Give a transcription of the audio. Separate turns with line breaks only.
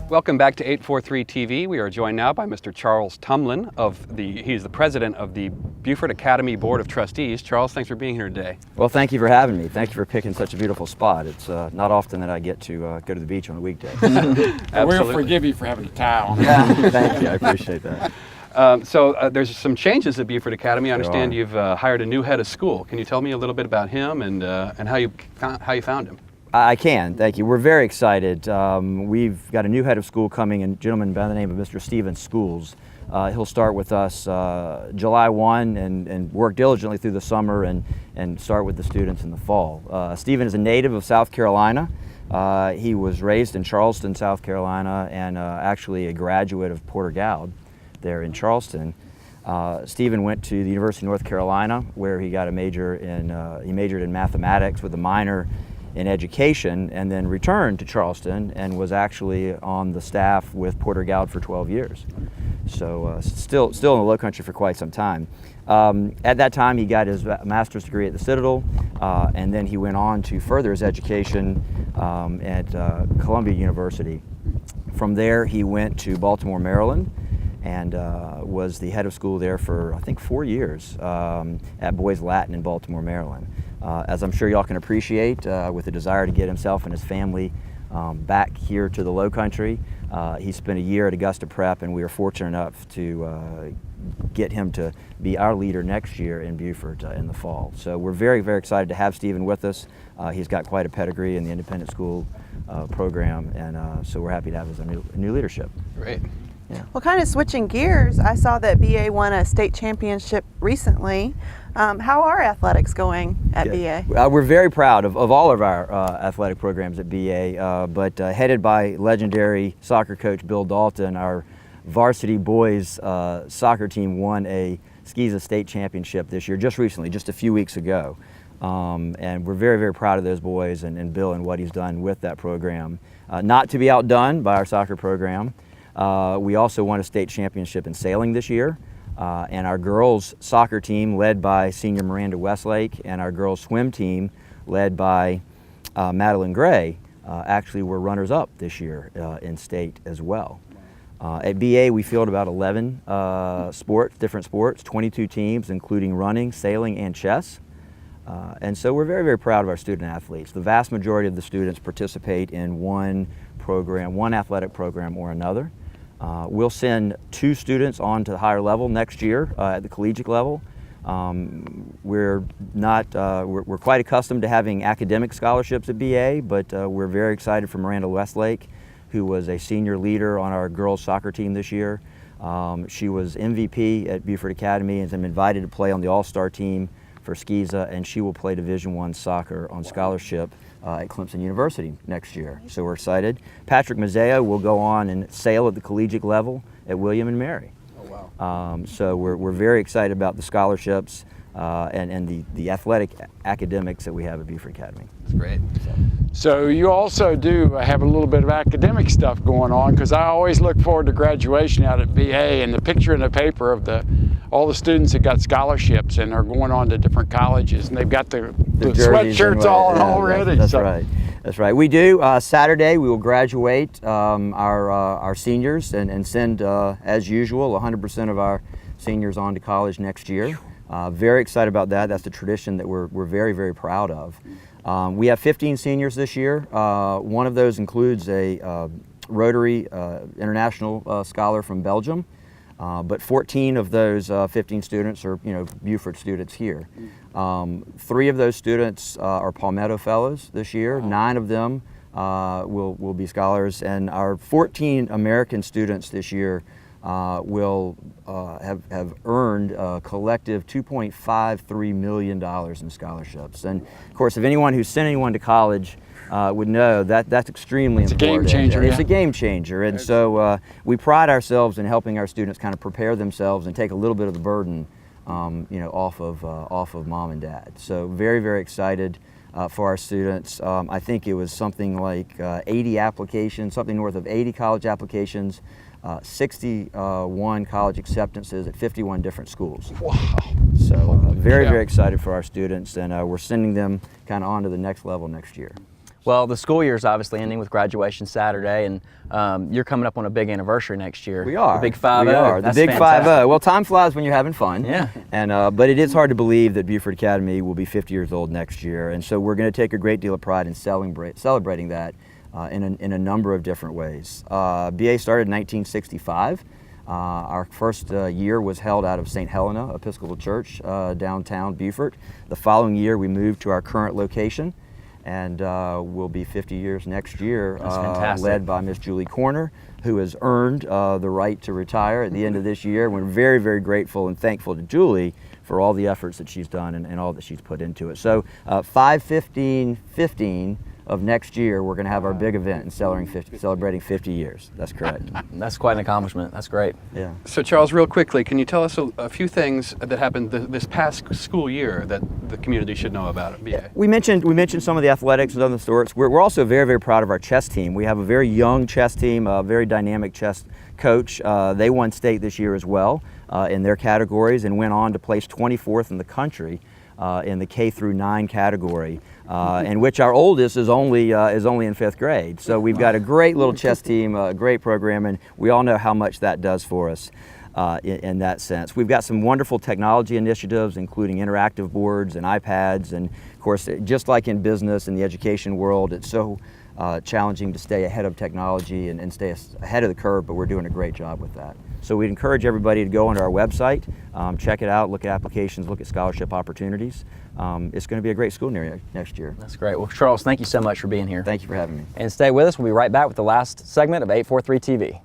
Welcome back to 843 TV. We are joined now by Mr. Charles Tumlin he's the president of the Beaufort Academy Board of Trustees. Charles, thanks for being here today.
Well, thank you for having me. Thank you for picking such a beautiful spot. It's not often that I get to go to the beach on a weekday.
We'll forgive you for having a towel.
Thank you, I appreciate that.
There's some changes at Beaufort Academy. I understand you've hired a new head of school. Can you tell me a little bit about him and how you found him?
I can, thank you. We're very excited. We've got a new head of school coming, a gentleman by the name of Mr. Stephen Schools. He'll start with us July 1 and work diligently through the summer and start with the students in the fall. Stephen is a native of South Carolina. He was raised in Charleston, South Carolina, and actually a graduate of Porter Gaud there in Charleston. Stephen went to the University of North Carolina, where he got a major he majored in mathematics with a minor in education, and then returned to Charleston and was actually on the staff with Porter Gaud for 12 years. So still in the Low Country for quite some time. At that time, he got his master's degree at the Citadel, and then he went on to further his education at Columbia University. From there, he went to Baltimore, Maryland, and was the head of school there for, I think, 4 years at Boys Latin in Baltimore, Maryland. As I'm sure y'all can appreciate, with a desire to get himself and his family back here to the Low Country, he spent a year at Augusta Prep, and we were fortunate enough to get him to be our leader next year in Beaufort in the fall. So we're very, very excited to have Stephen with us. He's got quite a pedigree in the independent school program, and so we're happy to have his new leadership.
Great.
Yeah. Well, kind of switching gears, I saw that BA won a state championship recently. How are athletics going at BA?
We're very proud of all of our athletic programs at BA, but headed by legendary soccer coach Bill Dalton, our varsity boys soccer team won a SCISA state championship this year, just recently, just a few weeks ago. And we're very, very proud of those boys and Bill and what he's done with that program. Not to be outdone by our soccer program. We also won a state championship in sailing this year, and our girls soccer team, led by senior Miranda Westlake, and our girls swim team, led by Madeline Gray, actually were runners-up this year in state as well. At BA, we field about 11 different sports, 22 teams, including running, sailing, and chess. And so we're very, very proud of our student athletes. The vast majority of the students participate in one program, one athletic program or another. We'll send 2 students on to the higher level next year at the collegiate level. We're quite accustomed to having academic scholarships at BA, but we're very excited for Miranda Westlake, who was a senior leader on our girls soccer team this year. She was MVP at Beaufort Academy and has been invited to play on the all-star team for SCISA, and she will play Division I soccer on scholarship at Clemson University next year. So we're excited. Patrick Mazzeo will go on and sail at the collegiate level at William and Mary.
Oh, wow.
So we're very excited about the scholarships and the athletic academics that we have at Beaufort Academy.
That's great.
So you also do have a little bit of academic stuff going on, because I always look forward to graduation out at BA and the picture in the paper of all the students that got scholarships and are going on to different colleges, and they've got the sweatshirts on already.
That's right. That's right. We do. Saturday we will graduate our seniors and send, as usual, 100% of our seniors on to college next year. Very excited about that. That's a tradition that we're very, very proud of. We have 15 seniors this year. One of those includes a Rotary International scholar from Belgium. But 14 of those 15 students are, Beaufort students here. 3 of those students are Palmetto Fellows this year. 9 of them will be scholars, and our 14 American students this year will have earned a collective $2.53 million in scholarships. And of course, if anyone who's sent anyone to college would know that's extremely important.
It's a game changer.
It's a game changer, and so we pride ourselves in helping our students kind of prepare themselves and take a little bit of the burden, off of mom and dad. So very, very excited for our students. I think it was something like 80 applications, something north of 80 college applications, 61 college acceptances at 51 different schools.
Wow.
So very, very excited for our students, and we're sending them kind of on to the next level next year.
Well, the school year is obviously ending with graduation Saturday, and you're coming up on a big anniversary next year.
We are.
The big 5-0.
We are. The
That's
big
fantastic.
5-0. Well, time flies when you're having fun.
Yeah.
And but it is hard to believe that Beaufort Academy will be 50 years old next year, and so we're going to take a great deal of pride in celebrating that in a number of different ways. BA started in 1965. Our first year was held out of St. Helena Episcopal Church, downtown Beaufort. The following year, we moved to our current location, and we'll be 50 years next year, led by Miss Julie Corner, who has earned the right to retire at the end of this year. We're very, very grateful and thankful to Julie for all the efforts that she's done and all that she's put into it. So 5/15/15 of next year, we're going to have our big event and celebrating 50 years. That's correct.
That's quite an accomplishment. That's great.
Yeah.
So Charles, real quickly, can you tell us a few things that happened this past school year that the community should know about at BA?
We mentioned some of the athletics and other sorts. We're also very, very proud of our chess team. We have a very young chess team, a very dynamic chess coach. They won state this year as well in their categories and went on to place 24th in the country in the K through 9 category, in which our oldest is only in 5th grade. So we've got a great little chess team, a great program, and we all know how much that does for us in that sense. We've got some wonderful technology initiatives, including interactive boards and iPads, and of course, just like in business and the education world, it's so challenging to stay ahead of technology and stay ahead of the curve, but we're doing a great job with that. So we'd encourage everybody to go onto our website, check it out, look at applications, look at scholarship opportunities. It's going to be a great school year next year.
That's great. Well, Charles, thank you so much for being here.
Thank you for having me.
And stay with us. We'll be right back with the last segment of 843 TV.